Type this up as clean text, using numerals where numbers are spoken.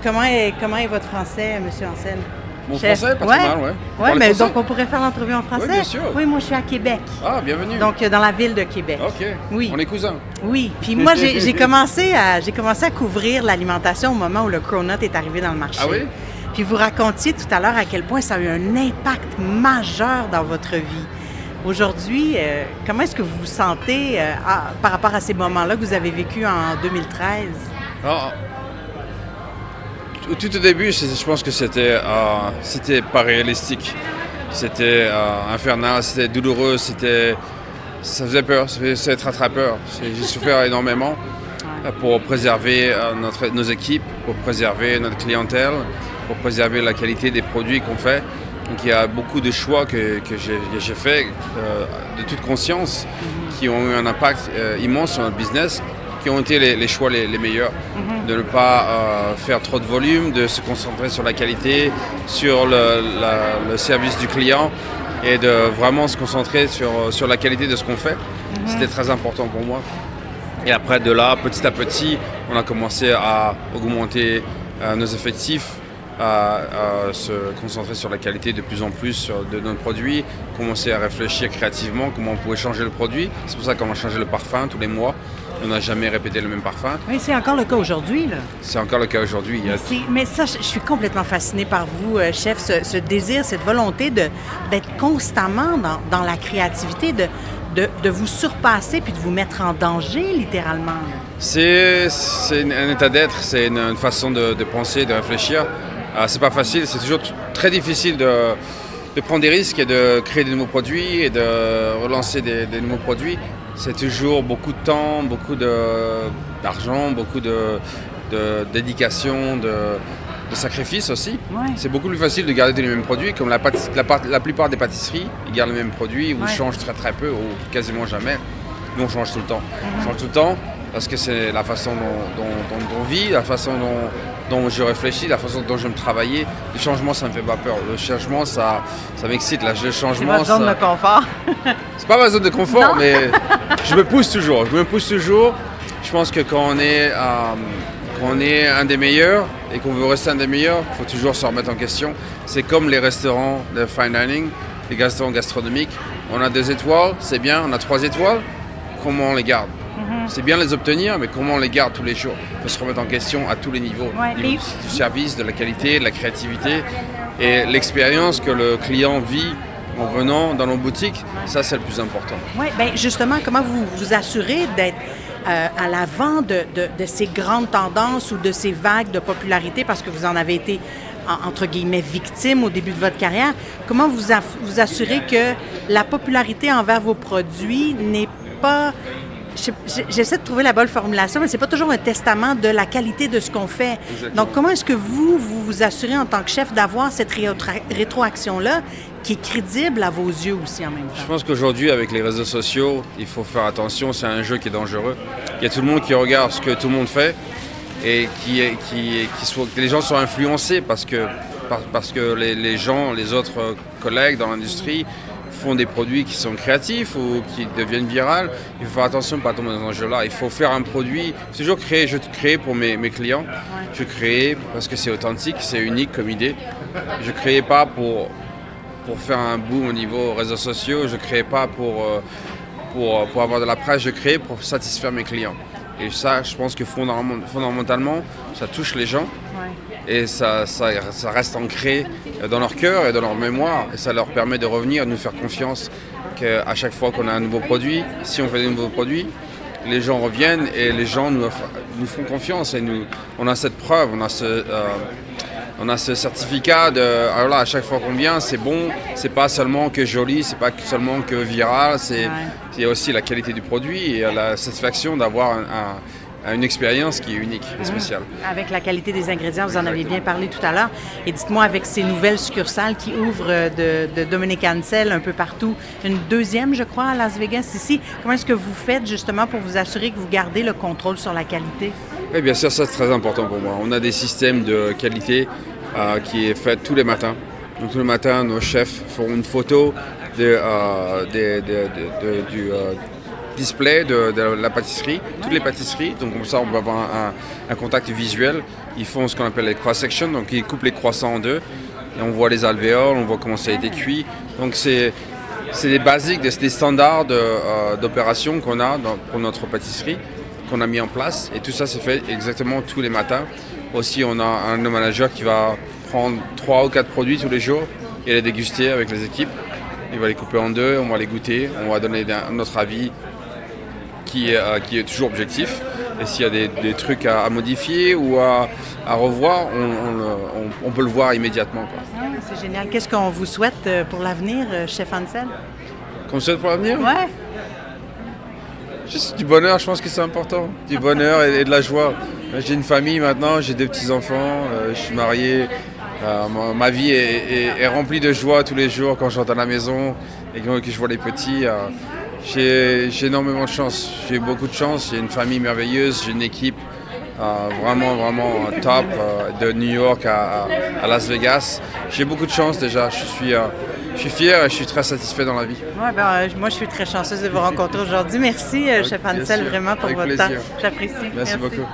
Comment est votre français, Monsieur Ancel? Mon Chef? français, pas très mal, ouais. Oui, mais Français? donc on pourrait faire l'entrevue en français? Oui, bien sûr. Oui, moi je suis à Québec. Ah, bienvenue. Donc dans la ville de Québec. OK. Oui. On est cousins. Oui. Puis moi j'ai commencé à couvrir l'alimentation au moment où le cronut est arrivé dans le marché. Ah oui? Puis vous racontiez tout à l'heure à quel point ça a eu un impact majeur dans votre vie. Aujourd'hui, comment est-ce que vous vous sentez par rapport à ces moments-là que vous avez vécu en 2013? Ah, tout au début, je pense que c'était pas réalistique. C'était infernal, c'était douloureux, ça faisait peur, ça faisait très très peur. J'ai souffert énormément pour préserver nos équipes, pour préserver notre clientèle, pour préserver la qualité des produits qu'on fait. Donc il y a beaucoup de choix que j'ai fait de toute conscience qui ont eu un impact immense sur notre business, qui ont été les choix les meilleurs. De ne pas faire trop de volume, de se concentrer sur la qualité, sur le service du client et de vraiment se concentrer sur la qualité de ce qu'on fait. C'était très important pour moi. Et après de là, petit à petit, on a commencé à augmenter nos effectifs, à se concentrer sur la qualité de plus en plus de nos produits, commencer à réfléchir créativement comment on pouvait changer le produit. C'est pour ça qu'on a changé le parfum tous les mois. On n'a jamais répété le même parfum. Oui, c'est encore le cas aujourd'hui, là. C'est encore le cas aujourd'hui. Mais ça, je suis complètement fascinée par vous, chef, ce désir, cette volonté d'être constamment dans la créativité, de vous surpasser puis de vous mettre en danger, littéralement. C'est un état d'être, c'est une façon de penser, de réfléchir. C'est pas facile, c'est toujours très difficile de prendre des risques et de créer de nouveaux produits et de relancer des nouveaux produits. C'est toujours beaucoup de temps, beaucoup d'argent, beaucoup de dédication, de sacrifice aussi. Ouais. C'est beaucoup plus facile de garder les mêmes produits, comme la plupart des pâtisseries, ils gardent les mêmes produits ou ils changent très très peu ou quasiment jamais. Nous on change tout le temps. On change tout le temps parce que c'est la façon dont on vit, la façon dont je réfléchis, la façon dont j'aime travailler. Le changement, ça me fait pas peur. Le changement, ça m'excite. Le changement, c'est votre zone de confort. C'est pas ma zone de confort, non. mais je me pousse toujours. Je pense que quand on est un des meilleurs et qu'on veut rester un des meilleurs, il faut toujours se remettre en question. C'est comme les restaurants de fine dining, les restaurants gastronomiques. On a 2 étoiles, c'est bien. On a 3 étoiles. Comment on les garde? C'est bien les obtenir, mais comment on les garde tous les jours? Il faut se remettre en question à tous les niveaux. Du service, de la qualité, de la créativité et l'expérience que le client vit en venant dans nos boutiques, ça c'est le plus important. Oui, bien justement, comment vous vous assurez d'être à l'avant de ces grandes tendances ou de ces vagues de popularité, parce que vous en avez été, entre guillemets, victime au début de votre carrière. Comment vous assurez que la popularité envers vos produits n'est pas... J'essaie de trouver la bonne formulation, mais c'est pas toujours un testament de la qualité de ce qu'on fait. Exactement. Donc, comment est-ce que vous assurez en tant que chef d'avoir cette rétroaction-là qui est crédible à vos yeux aussi en même temps? Je pense qu'aujourd'hui, avec les réseaux sociaux, il faut faire attention. C'est un jeu qui est dangereux. Il y a tout le monde qui regarde ce que tout le monde fait et que les gens sont influencés parce que les autres collègues dans l'industrie font des produits qui sont créatifs ou qui deviennent virales. Il faut faire attention de ne pas tomber dans ce jeu-là. Il faut faire un produit, toujours créer. Je crée pour mes clients. Je crée parce que c'est authentique, c'est unique comme idée. Je ne crée pas pour faire un boom au niveau réseaux sociaux. Je ne crée pas pour avoir de la presse. Je crée pour satisfaire mes clients. Et ça, je pense que fondamentalement, ça touche les gens. Et ça reste ancré dans leur cœur et dans leur mémoire. Et ça leur permet de revenir, de nous faire confiance qu'à chaque fois qu'on a un nouveau produit, si on fait des nouveaux produits, les gens reviennent et les gens nous font confiance. Et on a cette preuve, on a ce certificat alors là, à chaque fois qu'on vient, c'est bon, c'est pas seulement que joli, c'est pas seulement que viral, il y a aussi la qualité du produit et la satisfaction d'avoir une expérience qui est unique et spéciale. Avec la qualité des ingrédients, vous en avez bien parlé tout à l'heure. Et dites-moi, avec ces nouvelles succursales qui ouvrent de Dominique Ancel un peu partout, une deuxième, je crois, à Las Vegas ici, comment est-ce que vous faites justement pour vous assurer que vous gardez le contrôle sur la qualité? Oui, bien sûr, ça c'est très important pour moi. On a des systèmes de qualité qui est fait tous les matins. Donc tous les matins, nos chefs font une photo display de la pâtisserie, toutes les pâtisseries. Donc comme ça, on va avoir un contact visuel. Ils font ce qu'on appelle les cross-sections, donc ils coupent les croissants en deux. Et on voit les alvéoles, on voit comment ça a été cuit. Donc c'est des basiques, des standards d'opération qu'on a pour notre pâtisserie, qu'on a mis en place. Et tout ça, c'est fait exactement tous les matins. Aussi, on a un manager qui va prendre 3 ou 4 produits tous les jours et les déguster avec les équipes. Il va les couper en deux, on va les goûter, on va donner notre avis qui est toujours objectif. Et s'il y a des trucs à modifier ou à revoir, on peut le voir immédiatement, quoi. Ah, c'est génial. Qu'est-ce qu'on vous souhaite pour l'avenir, chef Ansel? Qu'on souhaite pour l'avenir? Ouais. Juste du bonheur, je pense que c'est important. Du bonheur et de la joie. J'ai une famille maintenant, j'ai 2 petits-enfants, je suis marié. Ma vie est remplie de joie tous les jours quand je rentre à la maison et que je vois les petits. J'ai énormément de chance. J'ai beaucoup de chance. J'ai une famille merveilleuse, j'ai une équipe vraiment top de New York à Las Vegas. J'ai beaucoup de chance déjà. Je suis fier et je suis très satisfait dans la vie. Ouais, moi, je suis très chanceuse de vous rencontrer aujourd'hui. Merci, chef Ansel, vraiment pour votre temps. J'apprécie. Merci beaucoup.